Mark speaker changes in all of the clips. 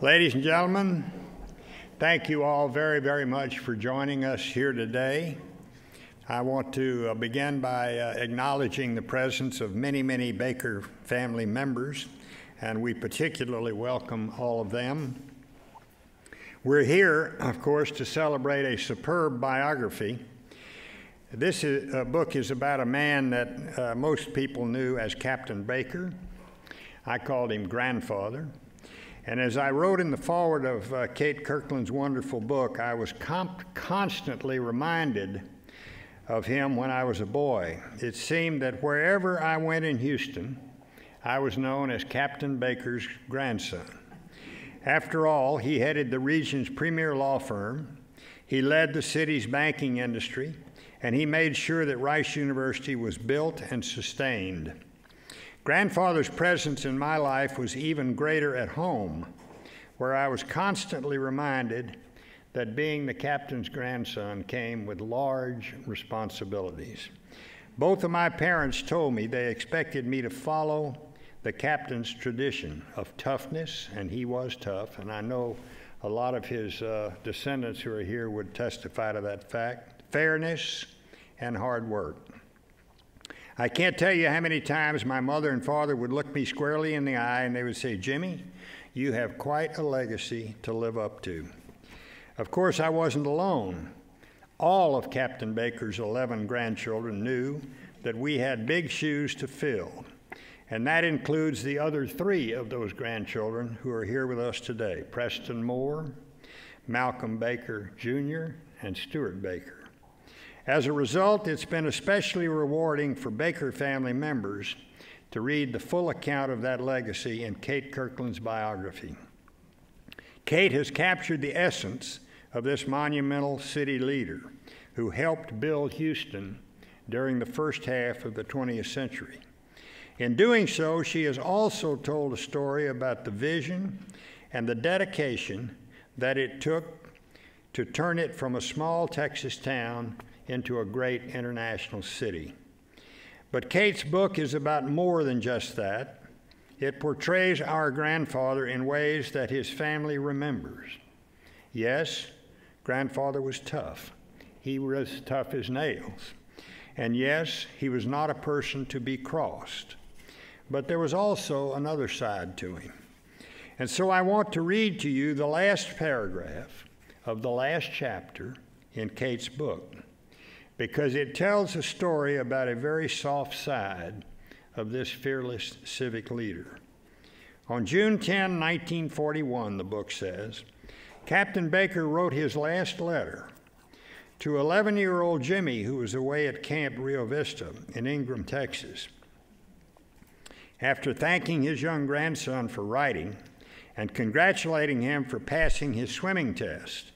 Speaker 1: Ladies and gentlemen, thank you all very, very much for joining us here today. I want to begin by acknowledging the presence of many, many Baker family members, and we particularly welcome all of them. We're here, of course, to celebrate a superb biography. This book is about a man that most people knew as Captain Baker. I called him Grandfather. And as I wrote in the foreword of Kate Kirkland's wonderful book, I was constantly reminded of him when I was a boy. It seemed that wherever I went in Houston, I was known as Captain Baker's grandson. After all, he headed the region's premier law firm, he led the city's banking industry, and he made sure that Rice University was built and sustained. Grandfather's presence in my life was even greater at home, where I was constantly reminded that being the captain's grandson came with large responsibilities. Both of my parents told me they expected me to follow the captain's tradition of toughness, and he was tough, and I know a lot of his descendants who are here would testify to that fact, fairness and hard work. I can't tell you how many times my mother and father would look me squarely in the eye and they would say, "Jimmy, you have quite a legacy to live up to." Of course, I wasn't alone. All of Captain Baker's 11 grandchildren knew that we had big shoes to fill, and that includes the other 3 of those grandchildren who are here with us today, Preston Moore, Malcolm Baker Jr., and Stuart Baker. As a result, it's been especially rewarding for Baker family members to read the full account of that legacy in Kate Kirkland's biography. Kate has captured the essence of this monumental city leader who helped build Houston during the first half of the 20th century. In doing so, she has also told a story about the vision and the dedication that it took to turn it from a small Texas town into a great international city. But Kate's book is about more than just that. It portrays our grandfather in ways that his family remembers. Yes, grandfather was tough. He was tough as nails. And yes, he was not a person to be crossed. But there was also another side to him. And so I want to read to you the last paragraph of the last chapter in Kate's book, because it tells a story about a very soft side of this fearless civic leader. On June 10, 1941, the book says, Captain Baker wrote his last letter to 11-year-old Jimmy, who was away at Camp Rio Vista in Ingram, Texas. After thanking his young grandson for writing and congratulating him for passing his swimming test,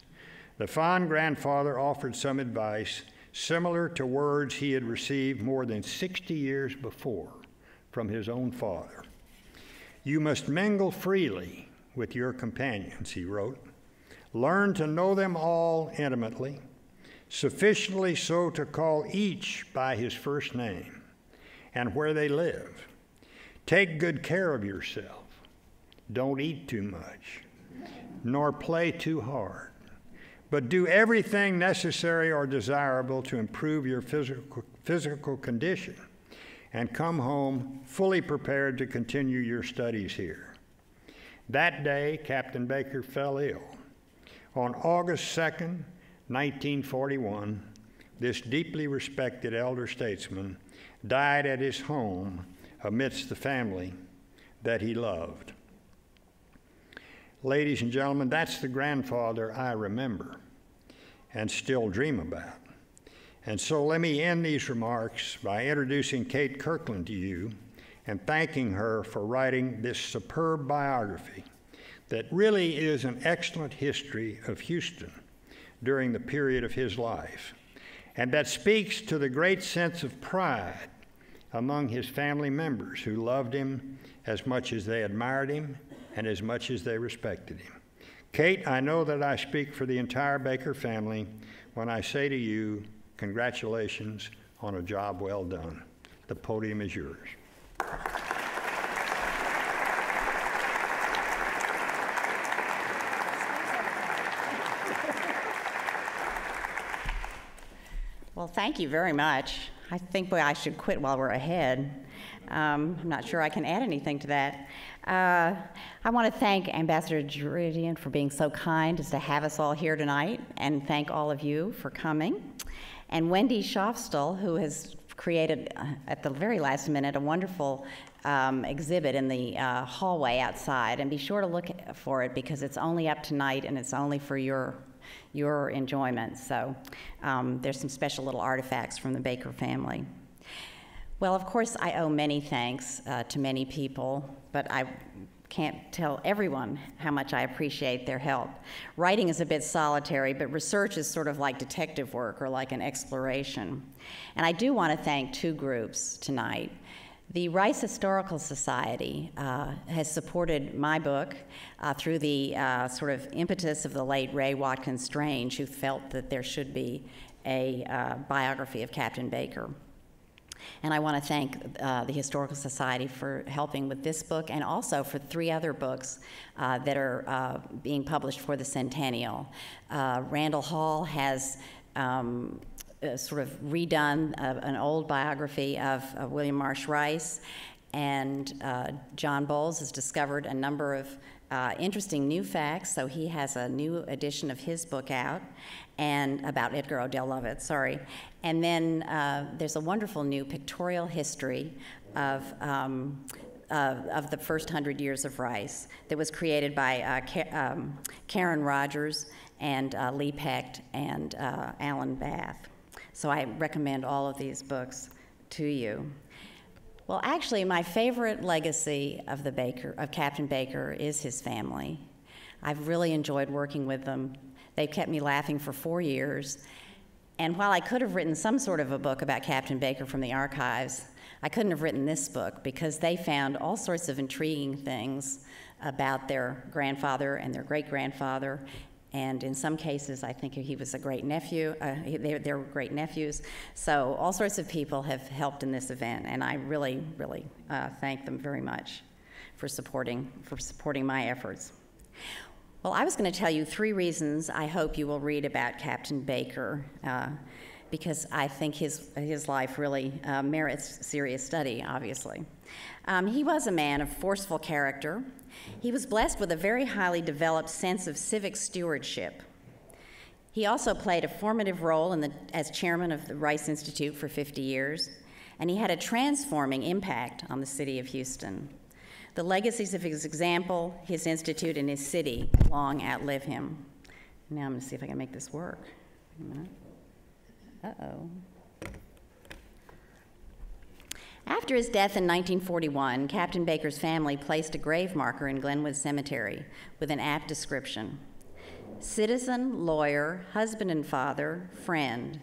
Speaker 1: the fond grandfather offered some advice similar to words he had received more than 60 years before from his own father. "You must mingle freely with your companions," he wrote. "Learn to know them all intimately, sufficiently so to call each by his first name and where they live. Take good care of yourself. Don't eat too much, nor play too hard. But do everything necessary or desirable to improve your physical condition and come home fully prepared to continue your studies here." That day, Captain Baker fell ill. On August 2nd, 1941, this deeply respected elder statesman died at his home amidst the family that he loved. Ladies and gentlemen, that's the grandfather I remember and still dream about. And so let me end these remarks by introducing Kate Kirkland to you and thanking her for writing this superb biography that really is an excellent history of Houston during the period of his life, and that speaks to the great sense of pride among his family members who loved him as much as they admired him and as much as they respected him. Kate, I know that I speak for the entire Baker family when I say to you, congratulations on a job well done. The podium is yours.
Speaker 2: Well, thank you very much. I think I should quit while we're ahead. I'm not sure I can add anything to that. I want to thank Ambassador Juridian for being so kind as to have us all here tonight, and thank all of you for coming. And Wendy Schofstal, who has created, at the very last minute, a wonderful exhibit in the hallway outside. And be sure to look for it, because it's only up tonight and it's only for your enjoyment. So there's some special little artifacts from the Baker family. Well, of course, I owe many thanks to many people, but I can't tell everyone how much I appreciate their help. Writing is a bit solitary, but research is sort of like detective work or like an exploration. And I do want to thank two groups tonight. The Rice Historical Society has supported my book through the sort of impetus of the late Ray Watkins Strange, who felt that there should be a biography of Captain Baker. And I want to thank the Historical Society for helping with this book, and also for 3 other books that are being published for the centennial. Randall Hall has sort of redone an old biography of William Marsh Rice, and John Bowles has discovered a number of interesting new facts, so he has a new edition of his book out, and about Edgar Odell Lovett, sorry. And then there's a wonderful new pictorial history of the first 100 years of Rice that was created by Karen Rogers and Lee Pecht and Alan Bath. So I recommend all of these books to you. Well, actually, my favorite legacy of Captain Baker is his family. I've really enjoyed working with them. They've kept me laughing for 4 years. And while I could have written some sort of a book about Captain Baker from the archives, I couldn't have written this book, because they found all sorts of intriguing things about their grandfather and their great-grandfather. And in some cases, I think he was a great nephew. They were great nephews. So all sorts of people have helped in this event, and I really, really thank them very much for supporting my efforts. Well, I was going to tell you 3 reasons I hope you will read about Captain Baker, because I think his life really merits serious study, obviously. He was a man of forceful character. He was blessed with a very highly developed sense of civic stewardship. He also played a formative role as chairman of the Rice Institute for 50 years, and he had a transforming impact on the city of Houston. The legacies of his example, his institute, and his city long outlive him. Now I'm going to see if I can make this work. Wait a minute. Uh-oh. After his death in 1941, Captain Baker's family placed a grave marker in Glenwood Cemetery with an apt description: citizen, lawyer, husband and father, friend.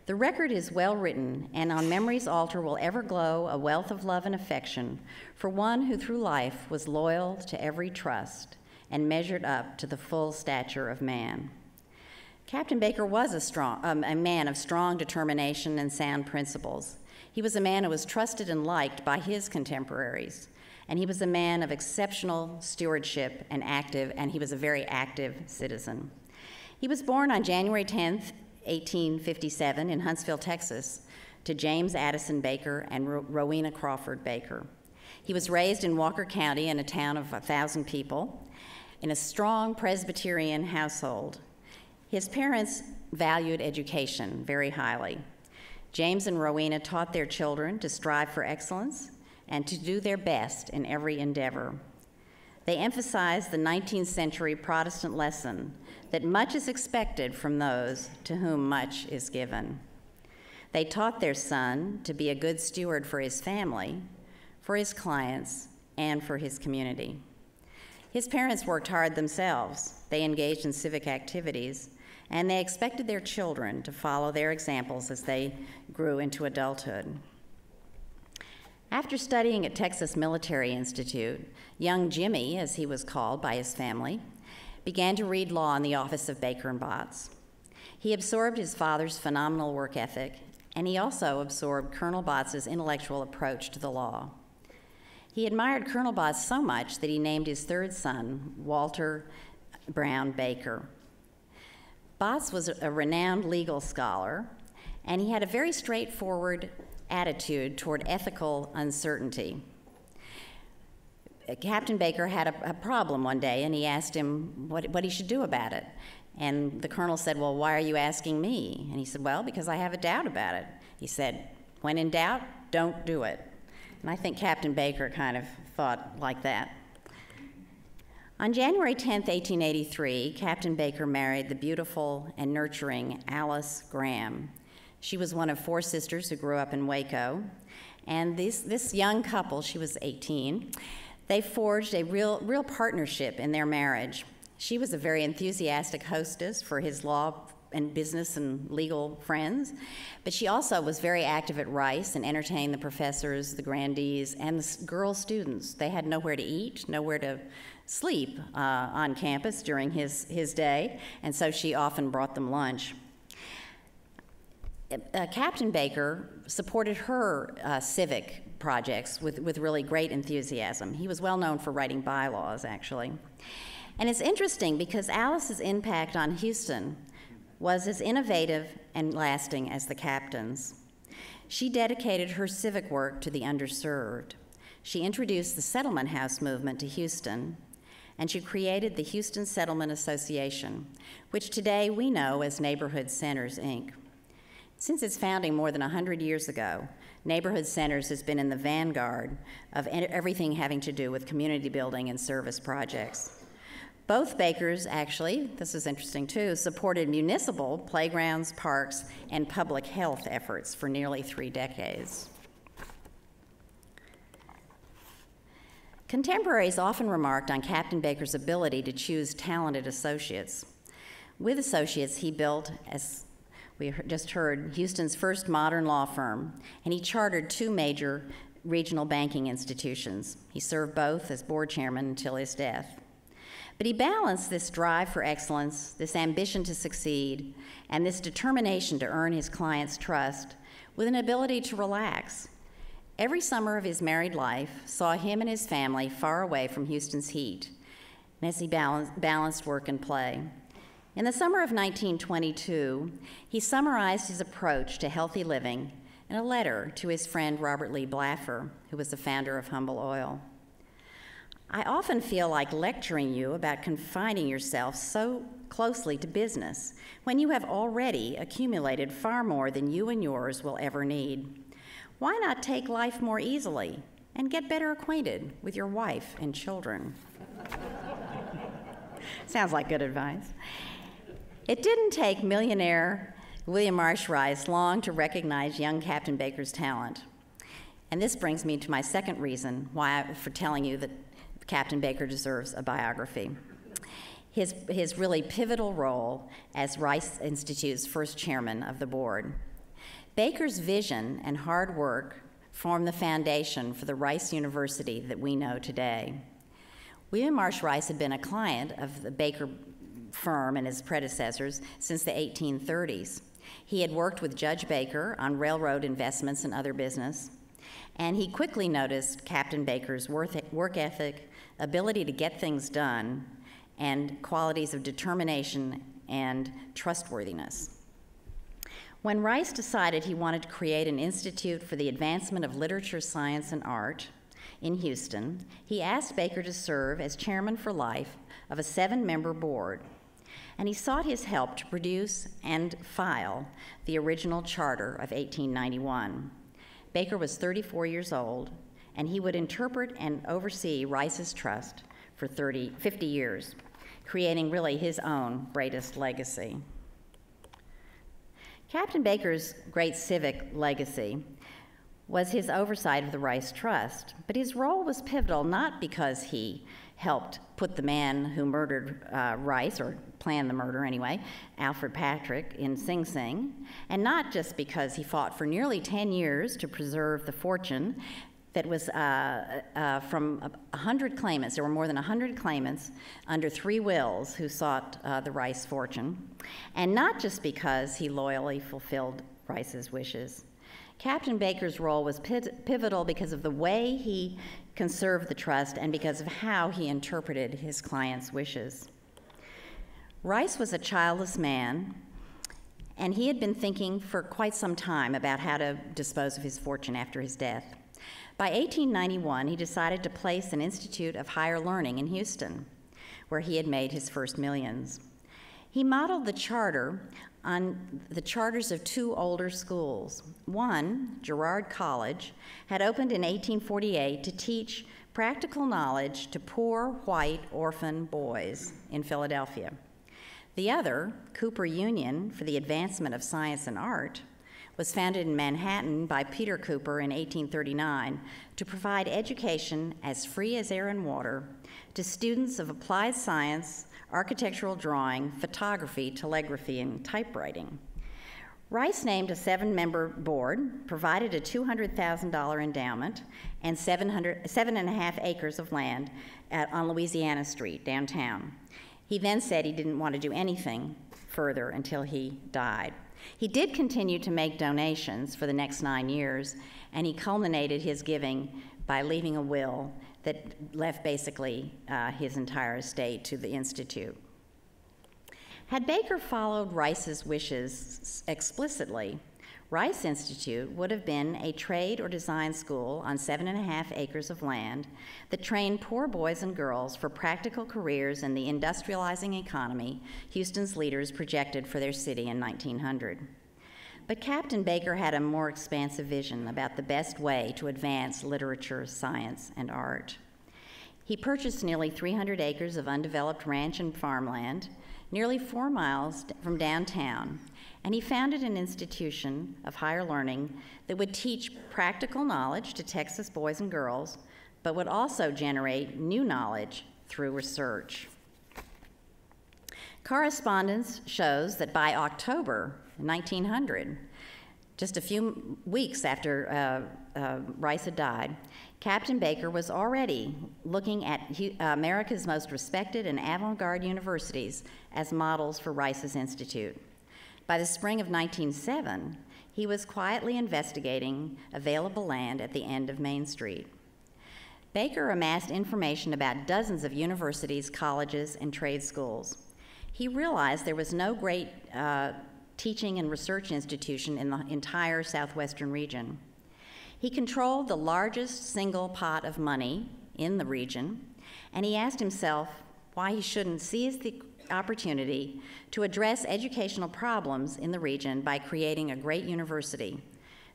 Speaker 2: The record is well written, and on memory's altar will ever glow a wealth of love and affection for one who through life was loyal to every trust and measured up to the full stature of man. Captain Baker was a man of strong determination and sound principles. He was a man who was trusted and liked by his contemporaries, and he was a man of exceptional stewardship and he was a very active citizen. He was born on January 10th, 1857 in Huntsville, Texas, to James Addison Baker and Rowena Crawford Baker. He was raised in Walker County in a town of 1,000 people in a strong Presbyterian household. His parents valued education very highly. James and Rowena taught their children to strive for excellence and to do their best in every endeavor. They emphasized the 19th century Protestant lesson that much is expected from those to whom much is given. They taught their son to be a good steward for his family, for his clients, and for his community. His parents worked hard themselves. They engaged in civic activities, and they expected their children to follow their examples as they grew into adulthood. After studying at Texas Military Institute, young Jimmy, as he was called by his family, began to read law in the office of Baker and Botts. He absorbed his father's phenomenal work ethic, and he also absorbed Colonel Botts's intellectual approach to the law. He admired Colonel Botts so much that he named his 3rd son, Walter Brown Baker. Botts was a renowned legal scholar, and he had a very straightforward attitude toward ethical uncertainty. Captain Baker had a problem one day, and he asked him what he should do about it. And the colonel said, "Well, why are you asking me?" And he said, "Well, because I have a doubt about it." He said, "When in doubt, don't do it." And I think Captain Baker kind of thought like that. On January 10th, 1883, Captain Baker married the beautiful and nurturing Alice Graham. She was one of 4 sisters who grew up in Waco. And this young couple, she was 18, they forged a real partnership in their marriage. She was a very enthusiastic hostess for his law and business and legal friends, but she also was very active at Rice and entertained the professors, the grandees, and the girl students. They had nowhere to eat, nowhere to sleep on campus during his day, and so she often brought them lunch. Captain Baker supported her civic projects with really great enthusiasm. He was well known for writing bylaws, actually. And it's interesting because Alice's impact on Houston was as innovative and lasting as the captain's. She dedicated her civic work to the underserved. She introduced the settlement house movement to Houston, and she created the Houston Settlement Association, which today we know as Neighborhood Centers, Inc. Since its founding more than 100 years ago, Neighborhood Centers has been in the vanguard of everything having to do with community building and service projects. Both Bakers, actually, this is interesting too, supported municipal playgrounds, parks, and public health efforts for nearly 3 decades. Contemporaries often remarked on Captain Baker's ability to choose talented associates. With associates, he built, as we just heard, Houston's first modern law firm, and he chartered 2 major regional banking institutions. He served both as board chairman until his death. But he balanced this drive for excellence, this ambition to succeed, and this determination to earn his clients' trust with an ability to relax. Every summer of his married life saw him and his family far away from Houston's heat, as he balanced work and play. In the summer of 1922, he summarized his approach to healthy living in a letter to his friend Robert Lee Blaffer, who was the founder of Humble Oil. "I often feel like lecturing you about confining yourself so closely to business when you have already accumulated far more than you and yours will ever need. Why not take life more easily and get better acquainted with your wife and children?" Sounds like good advice. It didn't take millionaire William Marsh Rice long to recognize young Captain Baker's talent. And this brings me to my second reason for telling you that Captain Baker deserves a biography. His really pivotal role as Rice Institute's first chairman of the board. Baker's vision and hard work formed the foundation for the Rice University that we know today. William Marsh Rice had been a client of the Baker firm and his predecessors since the 1830s. He had worked with Judge Baker on railroad investments and other business, and he quickly noticed Captain Baker's work ethic, ability to get things done, and qualities of determination and trustworthiness. When Rice decided he wanted to create an institute for the advancement of literature, science, and art in Houston, he asked Baker to serve as chairman for life of a 7-member board, and he sought his help to produce and file the original charter of 1891. Baker was 34 years old, and he would interpret and oversee Rice's trust for 50 years, creating really his own greatest legacy. Captain Baker's great civic legacy was his oversight of the Rice Trust, but his role was pivotal not because he helped put the man who murdered Rice, or planned the murder anyway, Alfred Patrick, in Sing Sing, and not just because he fought for nearly 10 years to preserve the fortune that was from 100 claimants. There were more than 100 claimants under 3 wills who sought the Rice fortune, and not just because he loyally fulfilled Rice's wishes. Captain Baker's role was pivotal because of the way he conserved the trust and because of how he interpreted his clients' wishes. Rice was a childless man, and he had been thinking for quite some time about how to dispose of his fortune after his death. By 1891, he decided to place an Institute of Higher Learning in Houston, where he had made his first millions. He modeled the charter on the charters of two older schools. One, Girard College, had opened in 1848 to teach practical knowledge to poor white orphan boys in Philadelphia. The other, Cooper Union for the Advancement of Science and Art, was founded in Manhattan by Peter Cooper in 1839 to provide education as free as air and water to students of applied science, architectural drawing, photography, telegraphy, and typewriting. Rice named a 7-member board, provided a $200,000 endowment, and 7.5 acres of land on Louisiana Street, downtown. He then said he didn't want to do anything further until he died. He did continue to make donations for the next 9 years, and he culminated his giving by leaving a will that left basically his entire estate to the Institute. Had Baker followed Rice's wishes explicitly, Rice Institute would have been a trade or design school on 7.5 acres of land that trained poor boys and girls for practical careers in the industrializing economy Houston's leaders projected for their city in 1900. But Captain Baker had a more expansive vision about the best way to advance literature, science, and art. He purchased nearly 300 acres of undeveloped ranch and farmland, nearly 4 miles from downtown, and he founded an institution of higher learning that would teach practical knowledge to Texas boys and girls, but would also generate new knowledge through research. Correspondence shows that by October 1900, just a few weeks after Rice had died, Captain Baker was already looking at America's most respected and avant-garde universities as models for Rice's Institute. By the spring of 1907, he was quietly investigating available land at the end of Main Street. Baker amassed information about dozens of universities, colleges, and trade schools. He realized there was no great teaching and research institution in the entire southwestern region. He controlled the largest single pot of money in the region, and he asked himself why he shouldn't seize the opportunity to address educational problems in the region by creating a great university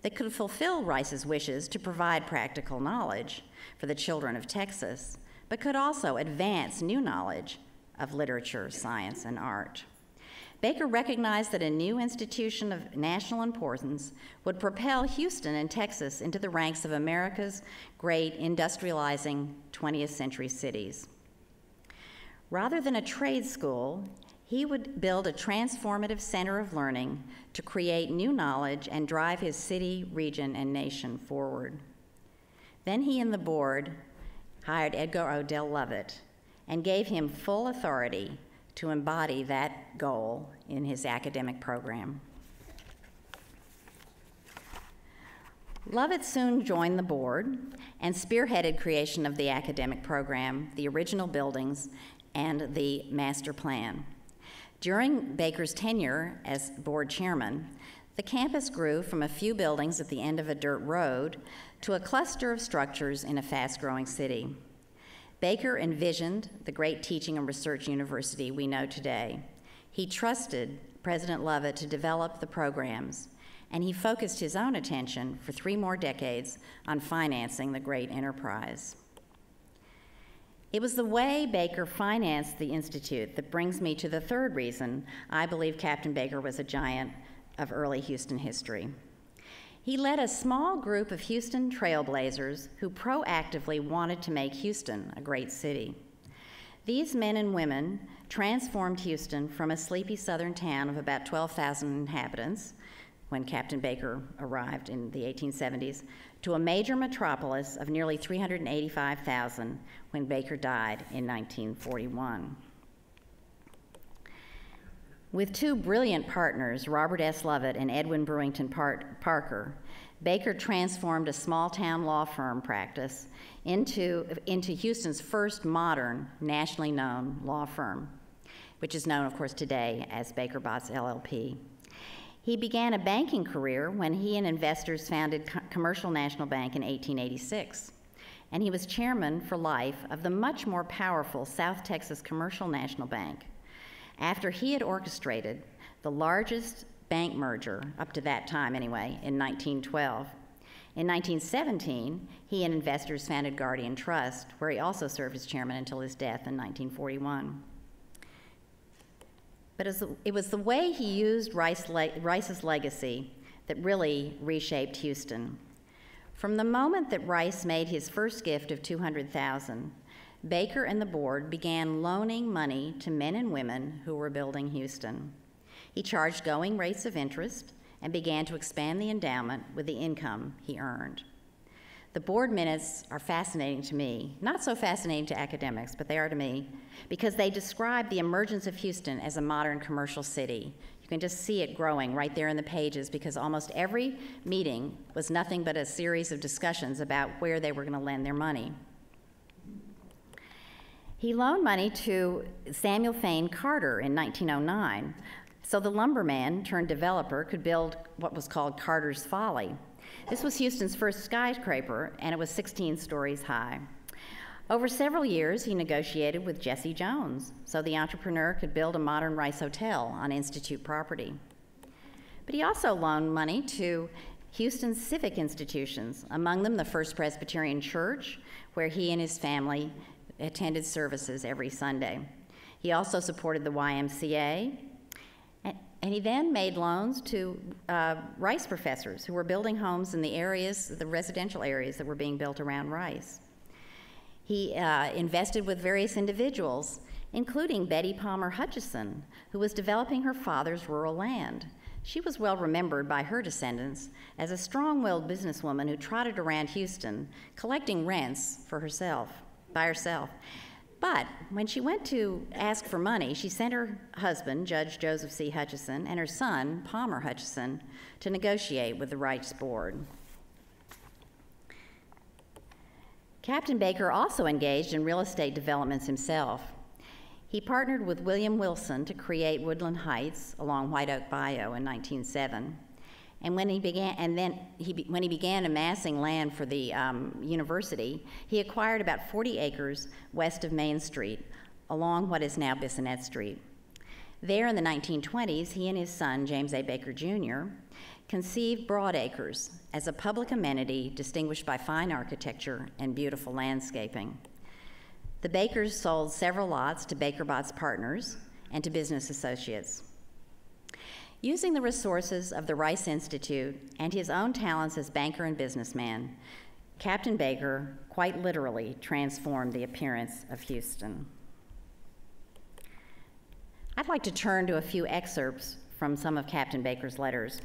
Speaker 2: that could fulfill Rice's wishes to provide practical knowledge for the children of Texas, but could also advance new knowledge of literature, science, and art. Baker recognized that a new institution of national importance would propel Houston and Texas into the ranks of America's great industrializing 20th century cities. Rather than a trade school, he would build a transformative center of learning to create new knowledge and drive his city, region, and nation forward. Then he and the board hired Edgar Odell Lovett and gave him full authority to embody that goal in his academic program. Lovett soon joined the board and spearheaded creation of the academic program, the original buildings, and the master plan. During Baker's tenure as board chairman, the campus grew from a few buildings at the end of a dirt road to a cluster of structures in a fast-growing city. Baker envisioned the great teaching and research university we know today. He trusted President Lovett to develop the programs, and he focused his own attention for 3 more decades on financing the great enterprise. It was the way Baker financed the Institute that brings me to the third reason I believe Captain Baker was a giant of early Houston history. He led a small group of Houston trailblazers who proactively wanted to make Houston a great city. These men and women transformed Houston from a sleepy southern town of about 12,000 inhabitants when Captain Baker arrived in the 1870s to a major metropolis of nearly 385,000 when Baker died in 1941. With 2 brilliant partners, Robert S. Lovett and Edwin Brewington Parker, Baker transformed a small-town law firm practice into Houston's first modern, nationally known law firm, which is known, of course, today as Baker Botts LLP. He began a banking career when he and investors founded Commercial National Bank in 1886, and he was chairman for life of the much more powerful South Texas Commercial National Bank, after he had orchestrated the largest bank merger, up to that time anyway, in 1912. In 1917, he and investors founded Guardian Trust, where he also served as chairman until his death in 1941. But it was the way he used Rice's legacy that really reshaped Houston. From the moment that Rice made his first gift of $200,000, Baker and the board began loaning money to men and women who were building Houston. He charged going rates of interest and began to expand the endowment with the income he earned. The board minutes are fascinating to me, not so fascinating to academics, but they are to me, because they describe the emergence of Houston as a modern commercial city. You can just see it growing right there in the pages, because almost every meeting was nothing but a series of discussions about where they were going to lend their money. He loaned money to Samuel Fane Carter in 1909, so the lumberman turned developer could build what was called Carter's Folly. This was Houston's first skyscraper, and it was 16 stories high. Over several years, he negotiated with Jesse Jones, so the entrepreneur could build a modern Rice Hotel on Institute property. But he also loaned money to Houston's civic institutions, among them the First Presbyterian Church, where he and his family attended services every Sunday. He also supported the YMCA, and he then made loans to Rice professors who were building homes in the areas, the residential areas that were being built around Rice. He invested with various individuals, including Betty Palmer Hutchison, who was developing her father's rural land. She was well remembered by her descendants as a strong-willed businesswoman who trotted around Houston, collecting rents for herself, by herself. But when she went to ask for money, she sent her husband, Judge Joseph C. Hutchison, and her son, Palmer Hutchison, to negotiate with the Rice Board. Captain Baker also engaged in real estate developments himself. He partnered with William Wilson to create Woodland Heights along White Oak Bayou in 1907. And when he began amassing land for the university, he acquired about 40 acres west of Main Street, along what is now Bissonnet Street. There in the 1920s, he and his son, James A. Baker Jr., conceived Broadacres as a public amenity distinguished by fine architecture and beautiful landscaping. The Bakers sold several lots to Baker Botts Partners and to business associates. Using the resources of the Rice Institute and his own talents as banker and businessman, Captain Baker quite literally transformed the appearance of Houston. I'd like to turn to a few excerpts from some of Captain Baker's letters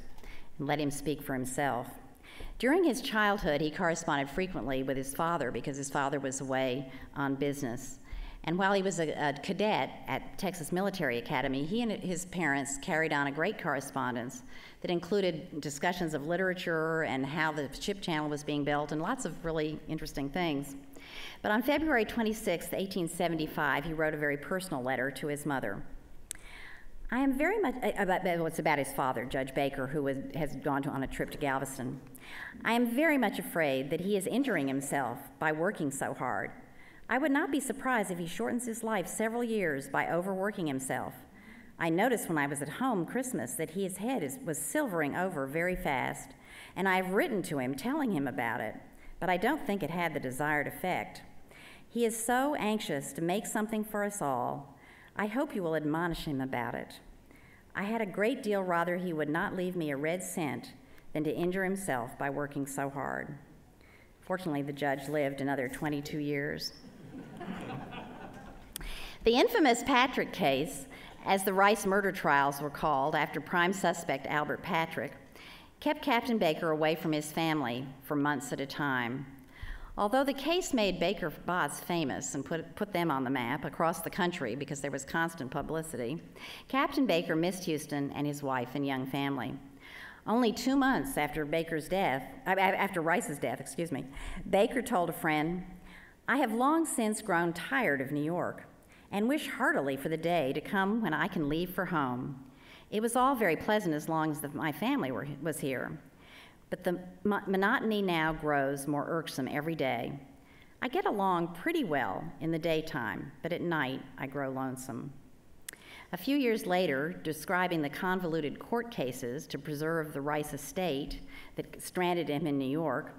Speaker 2: and let him speak for himself. During his childhood, he corresponded frequently with his father because his father was away on business. And while he was a cadet at Texas Military Academy, he and his parents carried on a great correspondence that included discussions of literature and how the ship channel was being built and lots of really interesting things. But on February 26, 1875, he wrote a very personal letter to his mother. I am very much, it's about his father, Judge Baker, who has gone on a trip to Galveston. I am very much afraid that he is injuring himself by working so hard. I would not be surprised if he shortens his life several years by overworking himself. I noticed when I was at home Christmas that his head was silvering over very fast, and I have written to him telling him about it, but I don't think it had the desired effect. He is so anxious to make something for us all. I hope you will admonish him about it. I had a great deal rather he would not leave me a red cent than to injure himself by working so hard. Fortunately, the judge lived another 22 years. The infamous Patrick case, as the Rice murder trials were called after prime suspect Albert Patrick, kept Captain Baker away from his family for months at a time. Although the case made Baker Botts famous and put them on the map across the country because there was constant publicity, Captain Baker missed Houston and his wife and young family. Only 2 months after Rice's death, Baker told a friend, "I have long since grown tired of New York and wish heartily for the day to come when I can leave for home. It was all very pleasant as long as my family was here, but the monotony now grows more irksome every day. I get along pretty well in the daytime, but at night I grow lonesome. A few years later, describing the convoluted court cases to preserve the Rice estate that stranded him in New York,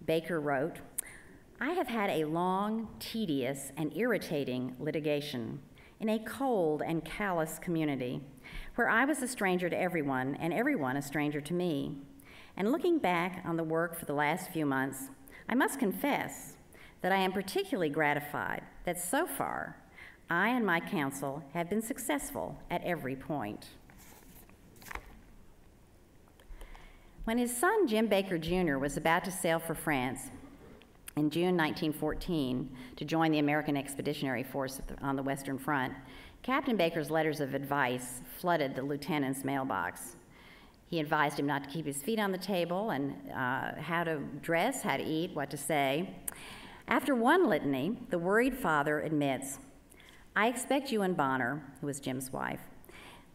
Speaker 2: Baker wrote, "I have had a long, tedious, and irritating litigation in a cold and callous community where I was a stranger to everyone and everyone a stranger to me. And looking back on the work for the last few months, I must confess that I am particularly gratified that so far I and my counsel have been successful at every point." When his son, Jim Baker Jr., was about to sail for France in June 1914 to join the American Expeditionary Force on the Western Front, Captain Baker's letters of advice flooded the lieutenant's mailbox. He advised him not to keep his feet on the table and how to dress, how to eat, what to say. After one litany, the worried father admits, "I expect you and Bonner," who was Jim's wife,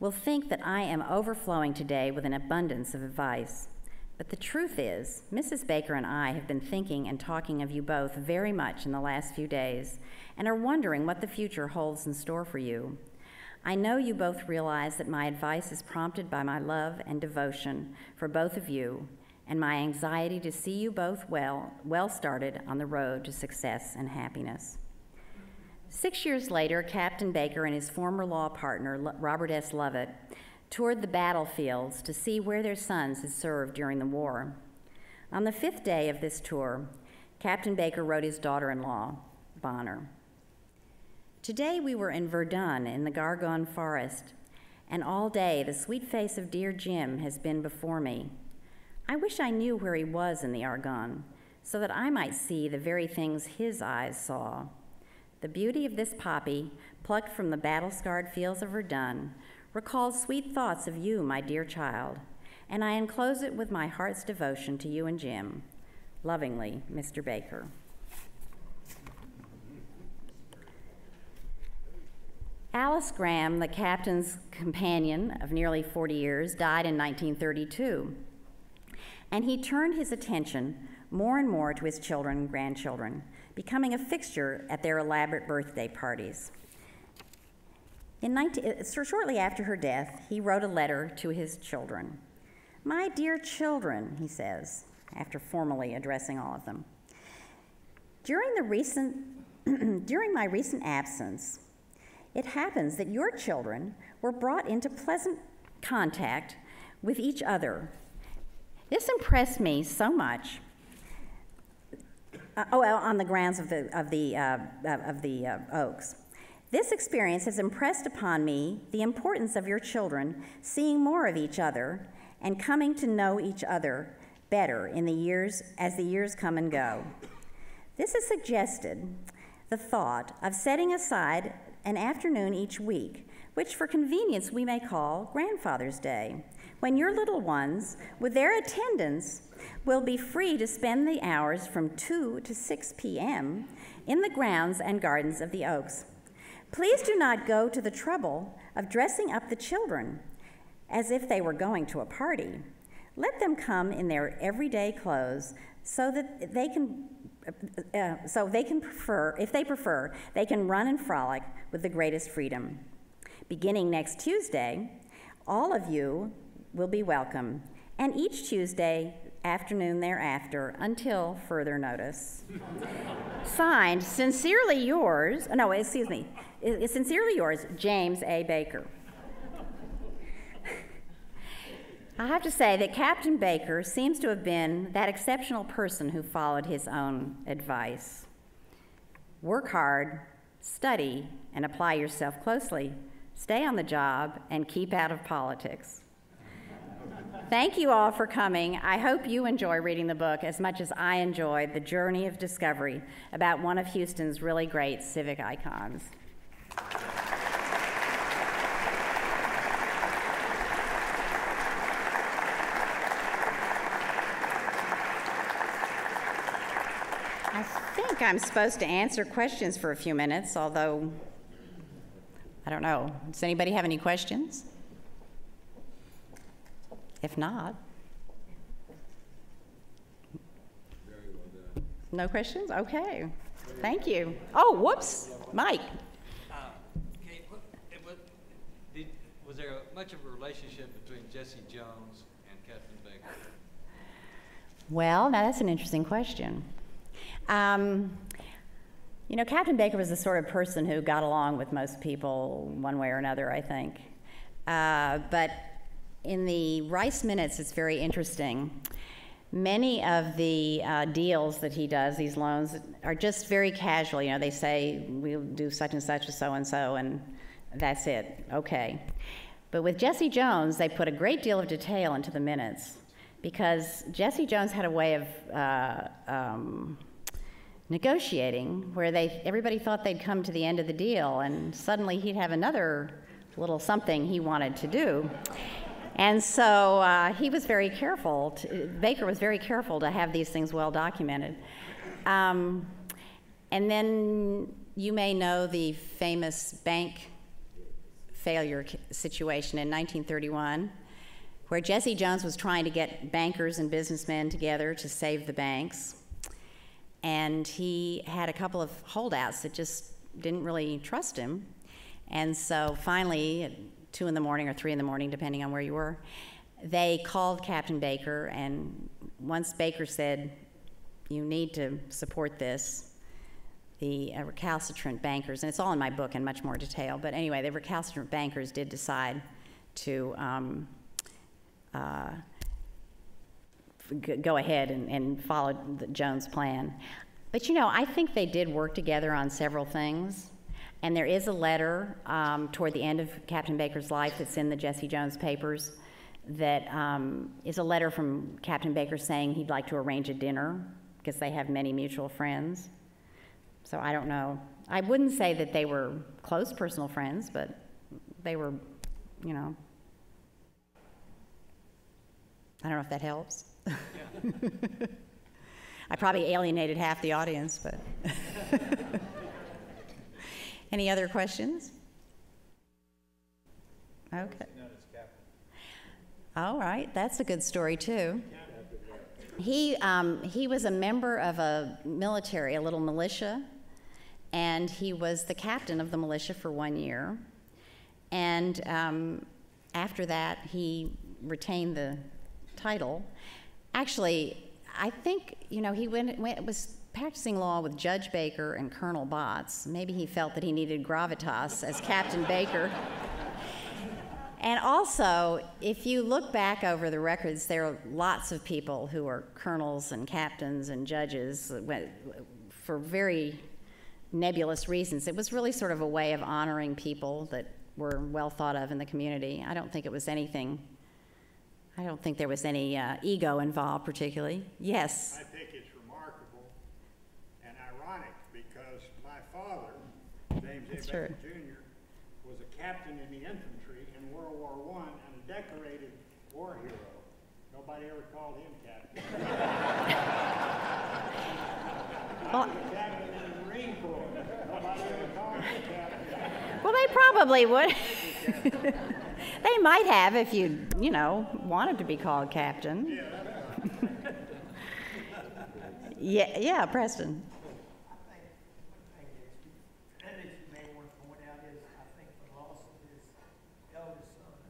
Speaker 2: "will think that I am overflowing today with an abundance of advice. But the truth is, Mrs. Baker and I have been thinking and talking of you both very much in the last few days and are wondering what the future holds in store for you. I know you both realize that my advice is prompted by my love and devotion for both of you and my anxiety to see you both well started on the road to success and happiness." 6 years later, Captain Baker and his former law partner, Robert S. Lovell, toured the battlefields to see where their sons had served during the war. On the 5th day of this tour, Captain Baker wrote his daughter-in-law, Bonner, "Today we were in Verdun in the Gargon forest, and all day the sweet face of dear Jim has been before me. I wish I knew where he was in the Argonne, so that I might see the very things his eyes saw. The beauty of this poppy, plucked from the battle-scarred fields of Verdun, recalls sweet thoughts of you, my dear child, and I enclose it with my heart's devotion to you and Jim. Lovingly, Mr. Baker." Alice Graham, the captain's companion of nearly 40 years, died in 1932, and he turned his attention more and more to his children and grandchildren, becoming a fixture at their elaborate birthday parties. Shortly after her death, he wrote a letter to his children. "My dear children," he says, after formally addressing all of them, during my recent absence, it happens that your children were brought into pleasant contact with each other. This impressed me so much. On the grounds of the Oaks. This experience has impressed upon me the importance of your children seeing more of each other and coming to know each other better as the years come and go. This has suggested the thought of setting aside an afternoon each week, which for convenience we may call Grandfather's Day, when your little ones, with their attendants, will be free to spend the hours from 2 to 6 p.m. in the grounds and gardens of the Oaks. Please do not go to the trouble of dressing up the children as if they were going to a party. Let them come in their everyday clothes so that they can if they prefer, they can run and frolic with the greatest freedom. Beginning next Tuesday, all of you will be welcome, and each Tuesday afternoon thereafter until further notice. Signed, sincerely yours, James A. Baker. I have to say that Captain Baker seems to have been that exceptional person who followed his own advice. Work hard, study, and apply yourself closely. Stay on the job and keep out of politics. Thank you all for coming. I hope you enjoy reading the book as much as I enjoyed the journey of discovery about one of Houston's really great civic icons. I think I'm supposed to answer questions for a few minutes, although I don't know. Does anybody have any questions? If not.
Speaker 3: Very well done.
Speaker 2: No questions? Okay. Thank you. Oh, whoops. Mike.
Speaker 4: Kate, was there much of a relationship between Jesse Jones and Captain Baker?
Speaker 2: Well, now that's an interesting question. You know, Captain Baker was the sort of person who got along with most people one way or another, I think. But in the Rice Minutes, it's very interesting. Many of the deals that he does, these loans, are just very casual. You know, they say, we'll do such and such with so-and-so, and that's it. Okay. But with Jesse Jones, they put a great deal of detail into the minutes, because Jesse Jones had a way of negotiating where everybody thought they'd come to the end of the deal, and suddenly he'd have another little something he wanted to do. And so he was very careful, Baker was very careful to have these things well documented. And then you may know the famous bank failure situation in 1931, where Jesse Jones was trying to get bankers and businessmen together to save the banks. And he had a couple of holdouts that just didn't really trust him. And so finally, at 2 in the morning or 3 in the morning, depending on where you were, they called Captain Baker, and once Baker said, you need to support this, the recalcitrant bankers, and it's all in my book in much more detail, but anyway, the recalcitrant bankers did decide to go ahead and follow the Jones plan. But you know, I think they did work together on several things. And there is a letter toward the end of Captain Baker's life that's in the Jesse Jones papers that is a letter from Captain Baker saying he'd like to arrange a dinner because they have many mutual friends. So I don't know. I wouldn't say that they were close personal friends, but they were, you know. I don't know if that helps. Yeah. I probably alienated half the audience, but. Any other questions? Okay. All right, that's a good story too. He was a member of a military, a little militia, and he was the captain of the militia for 1 year. And after that, he retained the title. Actually, I think, you know, he was practicing law with Judge Baker and Colonel Botts. Maybe he felt that he needed gravitas as Captain Baker. And also, if you look back over the records, there are lots of people who are colonels and captains and judges for very nebulous reasons. It was really sort of a way of honoring people that were well thought of in the community. I don't think it was anything, I don't think there was any ego involved particularly. Yes?
Speaker 1: I think it's remarkable and ironic because my father, James A. Baker Jr., was a captain in the infantry in World War I and a decorated war hero. Nobody ever called him captain. I was a captain in the Marine Corps. Nobody ever called me captain.
Speaker 2: Well, they probably would. They might have if you know, wanted to be called captain. Yeah, yeah, Preston.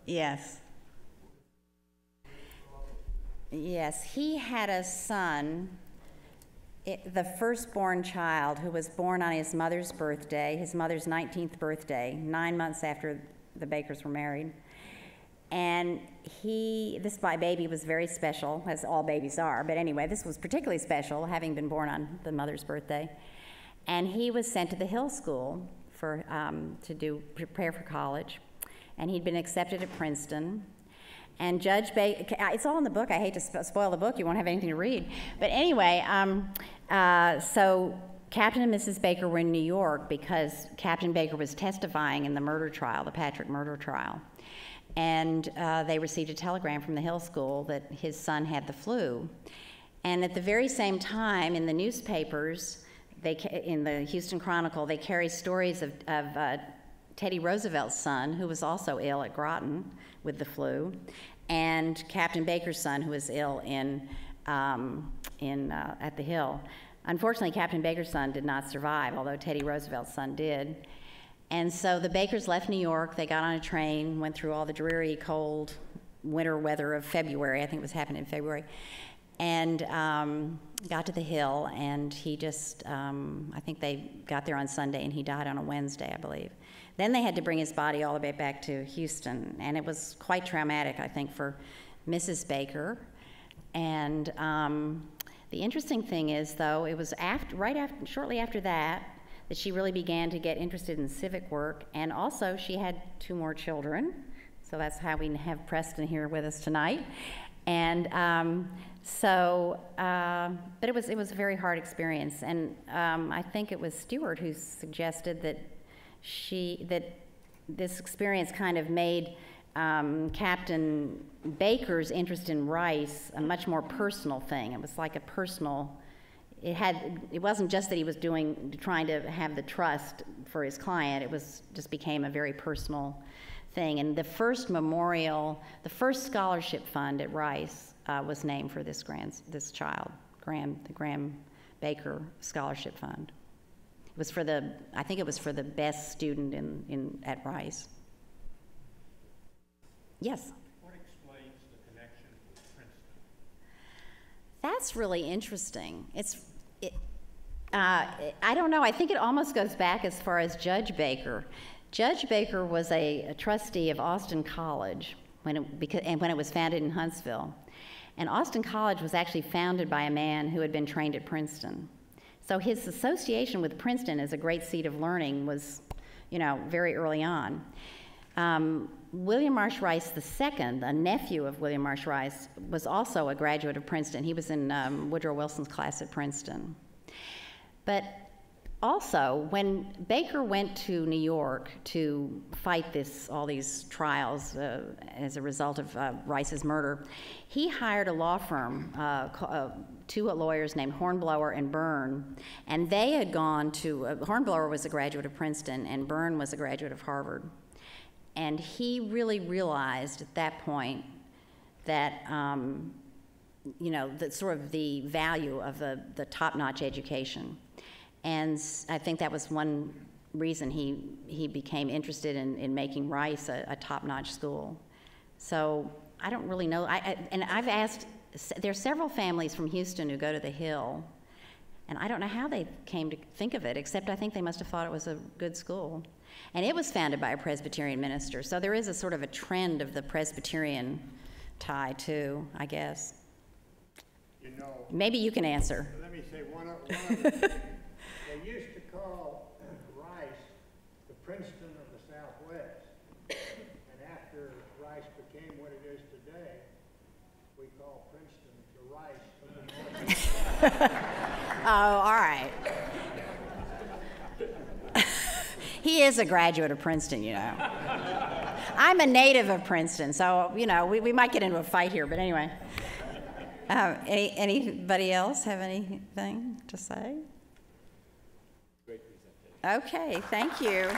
Speaker 2: Yes. Yes, he had a son, the firstborn child, who was born on his mother's birthday, his mother's 19th birthday, 9 months after the Bakers were married. And this baby was very special, as all babies are, but anyway, this was particularly special, having been born on the mother's birthday. And he was sent to the Hill School to prepare for college. And he'd been accepted at Princeton. And Judge Baker, it's all in the book. I hate to spoil the book. You won't have anything to read. But anyway, so Captain and Mrs. Baker were in New York because Captain Baker was testifying in the murder trial, the Patrick murder trial. And they received a telegram from the Hill School that his son had the flu. And at the very same time, in the newspapers, in the Houston Chronicle, they carry stories of Teddy Roosevelt's son, who was also ill at Groton with the flu. and Captain Baker's son, who was ill at the Hill. Unfortunately, Captain Baker's son did not survive, although Teddy Roosevelt's son did. And so the Bakers left New York. They got on a train, went through all the dreary, cold winter weather of February. I think it was happening in February. And got to the Hill, and he just, I think they got there on Sunday, and he died on a Wednesday, I believe. Then they had to bring his body all the way back to Houston, and it was quite traumatic, I think, for Mrs. Baker. And the interesting thing is, though, it was shortly after that she really began to get interested in civic work, and also she had 2 more children, so that's how we have Preston here with us tonight. And but it was a very hard experience, and I think it was Stewart who suggested that this experience kind of made Captain Baker's interest in rice a much more personal thing. It was like a personal. It wasn't just that he was trying to have the trust for his client. It just became a very personal thing. And the first scholarship fund at Rice was named for this child, the Graham Baker Scholarship Fund. It was I think it was for the best student at Rice. Yes?
Speaker 5: What explains the connection with Princeton?
Speaker 2: That's really interesting. I don't know. I think it almost goes back as far as Judge Baker. Judge Baker was a trustee of Austin College when it was founded in Huntsville. And Austin College was actually founded by a man who had been trained at Princeton. So his association with Princeton as a great seat of learning was, very early on. William Marsh Rice II, a nephew of William Marsh Rice, was also a graduate of Princeton. He was in Woodrow Wilson's class at Princeton. But also, when Baker went to New York to fight all these trials as a result of Rice's murder, he hired a law firm, 2 lawyers named Hornblower and Byrne, and they had gone to, Hornblower was a graduate of Princeton, and Byrne was a graduate of Harvard. And he really realized at that point that, that sort of the value of the top-notch education. And I think that was one reason he became interested in making Rice a top-notch school. So I don't really know. And I've asked, there's several families from Houston who go to the Hill, and I don't know how they came to think of it, except I think they must have thought it was a good school. And it was founded by a Presbyterian minister, so there is a sort of a trend of the Presbyterian tie, too, I guess. Maybe you can answer.
Speaker 1: Let me say one of the they used to call Rice the Princeton of the Southwest. And after Rice became what it is today, we call Princeton the Rice of the North.
Speaker 2: Oh, all right. He is a graduate of Princeton, I'm a native of Princeton, so, we might get into a fight here, but anyway. Anybody else have anything to say?
Speaker 3: Great presentation.
Speaker 2: Okay, thank you.